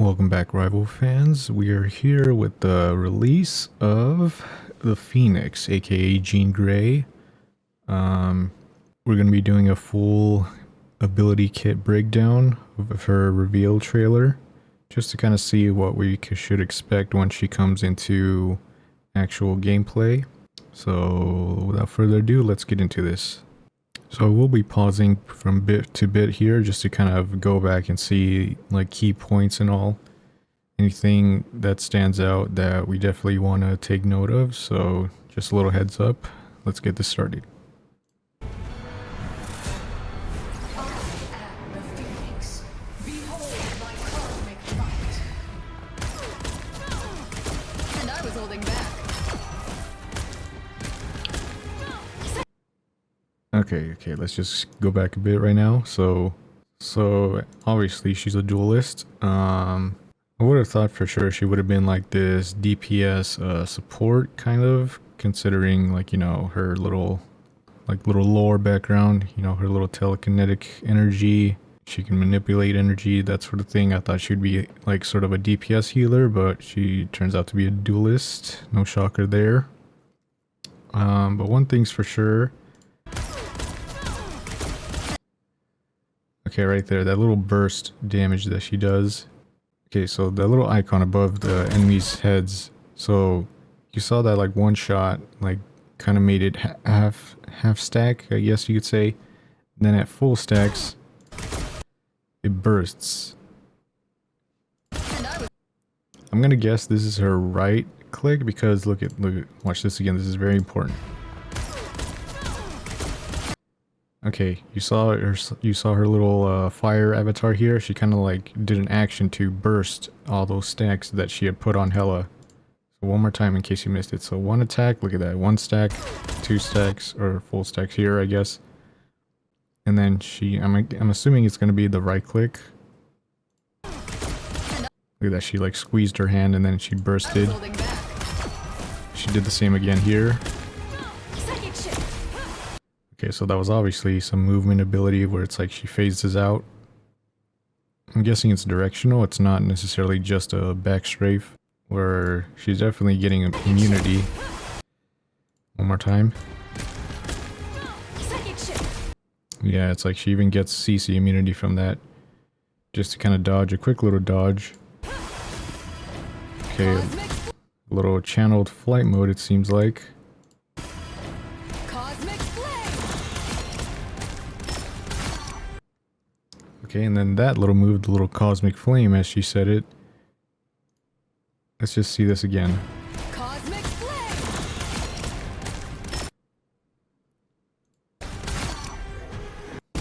Welcome back, Rival fans. We are here with the release of the Phoenix, aka Jean Grey. We're going to be doing a full ability kit breakdown of her reveal trailer, just to kind of see what we should expect once she comes into actual gameplay. So without further ado, let's get into this. So we'll be pausing from bit to bit here just to kind of go back and see like key points and all. Anything that stands out that we definitely want to take note of. So just a little heads up. Let's get this started. Okay, let's just go back a bit right now. So obviously she's a duelist. I would have thought for sure she would have been like this DPS support kind of, considering like, you know, her little lore background, you know, her little telekinetic energy. She can manipulate energy, that sort of thing. I thought she'd be like sort of a DPS healer, but she turns out to be a duelist. No shocker there. But one thing's for sure. Okay, right there, that little burst damage that she does. Okay, so that little icon above the enemies' heads. So you saw that like one shot, like kind of made it half stack, I guess you could say. And then at full stacks, it bursts. I'm gonna guess this is her right click because look at watch this again. This is very important. Okay, you saw her little fire avatar here. She kind of like did an action to burst all those stacks that she had put on Hela. So one more time in case you missed it. So one attack, look at that, one stack, two stacks, or full stacks here, I guess. And then I'm assuming it's gonna be the right click. Look at that, she like squeezed her hand and then she bursted. She did the same again here. Okay, so that was obviously some movement ability where it's like she phases out. I'm guessing it's directional, it's not necessarily just a back strafe, where she's definitely getting immunity. One more time. Yeah, it's like she even gets CC immunity from that. Just to kind of dodge, a quick little dodge. Okay, a little channeled flight mode it seems like. Okay, and then that little move, the little cosmic flame, as she said it. Let's just see this again. Cosmic flame.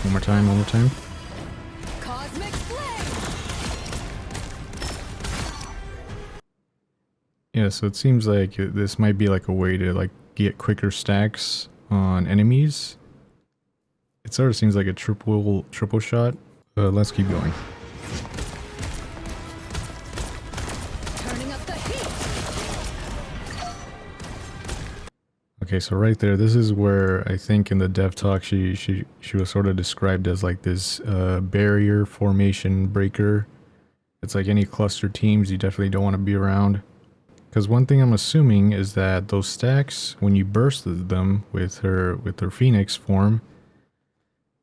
One more time, one more time. Cosmic flame. Yeah, so it seems like this might be like a way to like get quicker stacks on enemies. It sort of seems like a triple shot. Let's keep going. Turning up the heat. Okay, so right there, this is where I think in the dev talk she was sort of described as like this barrier formation breaker. It's like any cluster teams you definitely don't want to be around. Because one thing I'm assuming is that those stacks, when you burst them with her Phoenix form,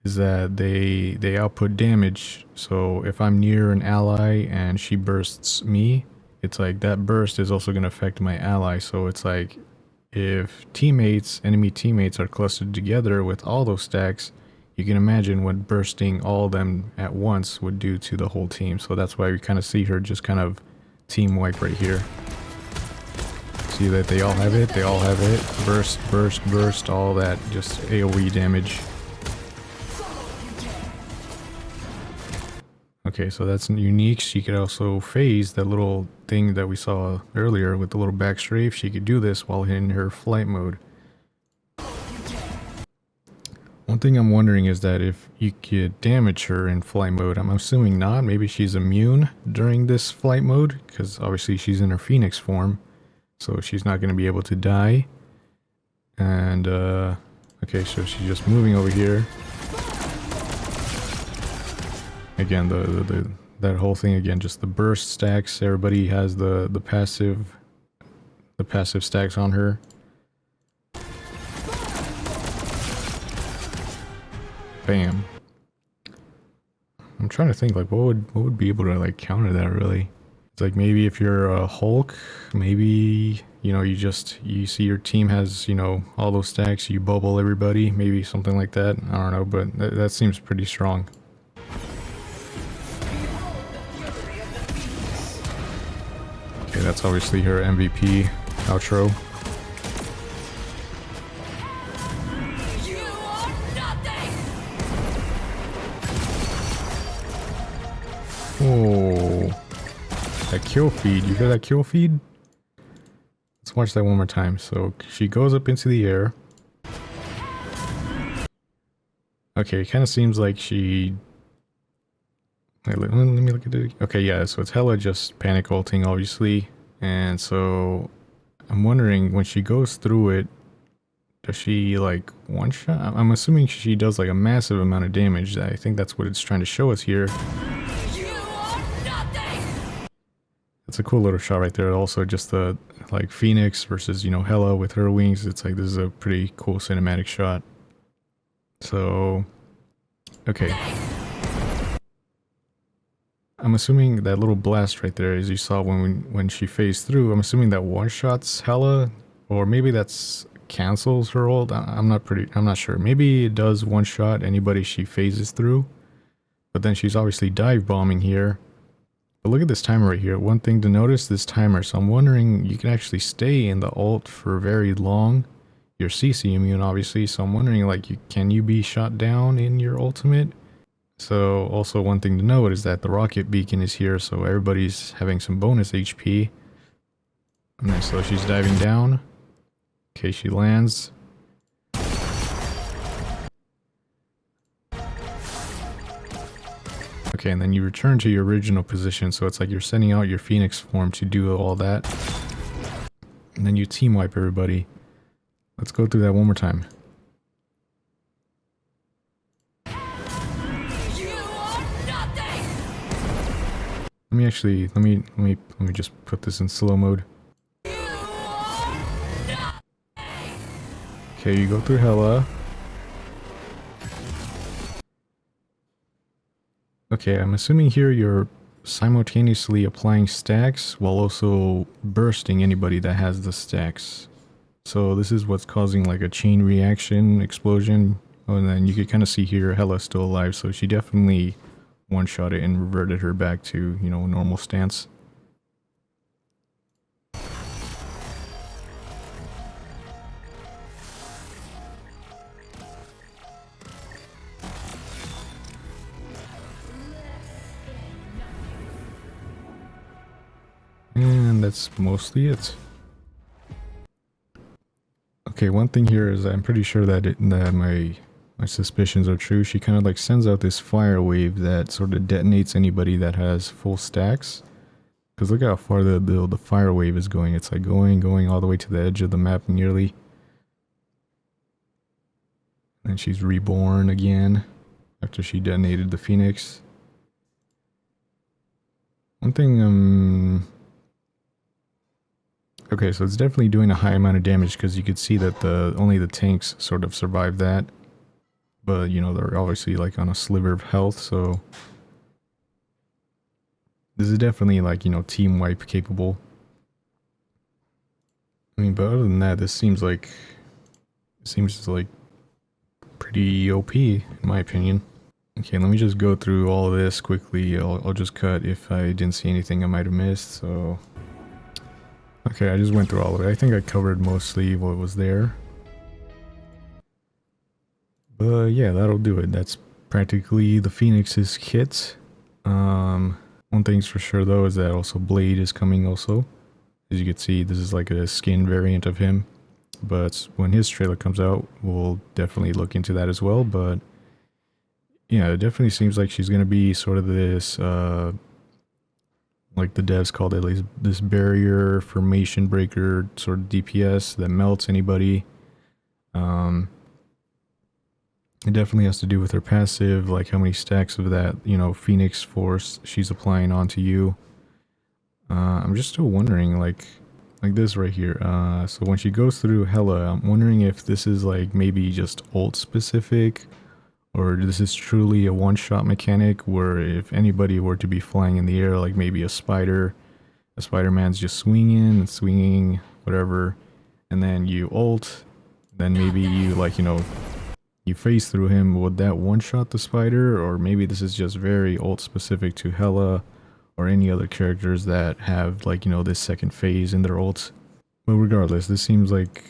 is that they output damage. So if I'm near an ally and she bursts me, it's like that burst is also going to affect my ally. So it's like if enemy teammates are clustered together with all those stacks, you can imagine what bursting all of them at once would do to the whole team. So that's why we kind of see her just kind of team wipe right here. See that they all have it, burst, burst, burst, all that, just AoE damage. Okay, so that's unique. She could also phase that little thing that we saw earlier with the little back strafe. She could do this while in her flight mode. One thing I'm wondering is that if you could damage her in flight mode, I'm assuming not. Maybe she's immune during this flight mode, because obviously she's in her Phoenix form, so she's not going to be able to die. And, okay, so she's just moving over here. Again, the that whole thing again, just the burst stacks. Everybody has the passive stacks on her. Bam. I'm trying to think like what would be able to like counter that really. It's like maybe if you're a Hulk, maybe you know you see your team has, you know, all those stacks, you bubble everybody, maybe something like that. I don't know, but that seems pretty strong. Okay, that's obviously her MVP outro. Oh, that kill feed. You hear that kill feed? Let's watch that one more time. So she goes up into the air. Okay, it kind of seems like she... Wait, let me look at it. Okay, yeah, so it's Hela just panic ulting, obviously. And so I'm wondering, when she goes through it, does she like one shot? I'm assuming she does like a massive amount of damage. I think that's what it's trying to show us here. It's a cool little shot right there. Also, just the like Phoenix versus, you know, Hela with her wings. It's like this is a pretty cool cinematic shot. So, okay. I'm assuming that little blast right there, as you saw when she phased through, I'm assuming that one shots Hela, or maybe that's cancels her ult. I'm not sure. Maybe it does one shot anybody she phases through, but then she's obviously dive bombing here. But look at this timer right here. One thing to notice, this timer. So I'm wondering, you can actually stay in the ult for very long. You're CC immune, obviously. So I'm wondering, like, can you be shot down in your ultimate? So also one thing to note is that the rocket beacon is here, so everybody's having some bonus HP. And so she's diving down. Okay, she lands. Okay, and then you return to your original position, so it's like you're sending out your Phoenix form to do all that. And then you team wipe everybody. Let's go through that one more time. Let me actually, let me just put this in slow mode. Okay, you go through Hela. Okay, I'm assuming here you're simultaneously applying stacks while also bursting anybody that has the stacks. So this is what's causing like a chain reaction explosion. Oh, and then you can kind of see here Hela's still alive, so she definitely one-shot it and reverted her back to, you know, normal stance. And that's mostly it. Okay, one thing here is I'm pretty sure that my suspicions are true. She kind of like sends out this fire wave that sort of detonates anybody that has full stacks. Because look how far the fire wave is going. It's like going all the way to the edge of the map nearly. And she's reborn again after she detonated the Phoenix. One thing, okay, so it's definitely doing a high amount of damage because you could see that only the tanks sort of survived that. But, you know, they're obviously like on a sliver of health, so this is definitely like, you know, team wipe capable. I mean, but other than that, this seems like pretty OP in my opinion. Okay, let me just go through all of this quickly. I'll just cut if I didn't see anything I might have missed, so... Okay, I just went through all of it. I think I covered mostly what was there. But yeah, that'll do it. That's practically the Phoenix's kit. One thing's for sure though is that also Blade is coming also. As you can see, this is like a skin variant of him. But when his trailer comes out, we'll definitely look into that as well. But yeah, it definitely seems like she's gonna be sort of this like the devs called it, like this barrier formation breaker sort of DPS that melts anybody. It definitely has to do with her passive, like how many stacks of that, you know, Phoenix Force she's applying onto you. I'm just still wondering, like this right here. So when she goes through Hela, I'm wondering if this is like maybe just ult specific, or this is truly a one-shot mechanic where if anybody were to be flying in the air, like maybe a Spider-Man's just swinging and swinging, whatever, and then you ult, then maybe you like, you know, you phase through him, would that one-shot the spider? Or maybe this is just very ult specific to Hela or any other characters that have like, you know, this second phase in their ults. But regardless, it seems like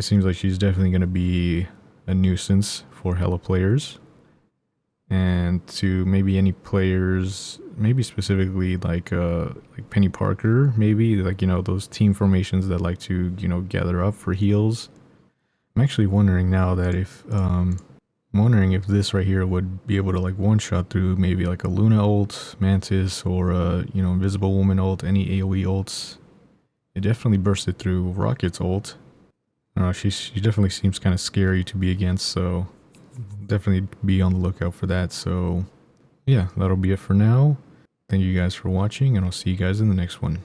she's definitely gonna be a nuisance for Hela players. And to maybe any players, maybe specifically like Penny Parker, maybe like, you know, those team formations that like to, you know, gather up for heals. I'm actually wondering now that if I'm wondering if this right here would be able to like one shot through maybe like a Luna ult, Mantis, or a, you know, Invisible Woman ult, any AoE ults. It definitely bursted through Rocket's ult. I don't know, she definitely seems kind of scary to be against, so definitely be on the lookout for that. So yeah, that'll be it for now. Thank you guys for watching, and I'll see you guys in the next one.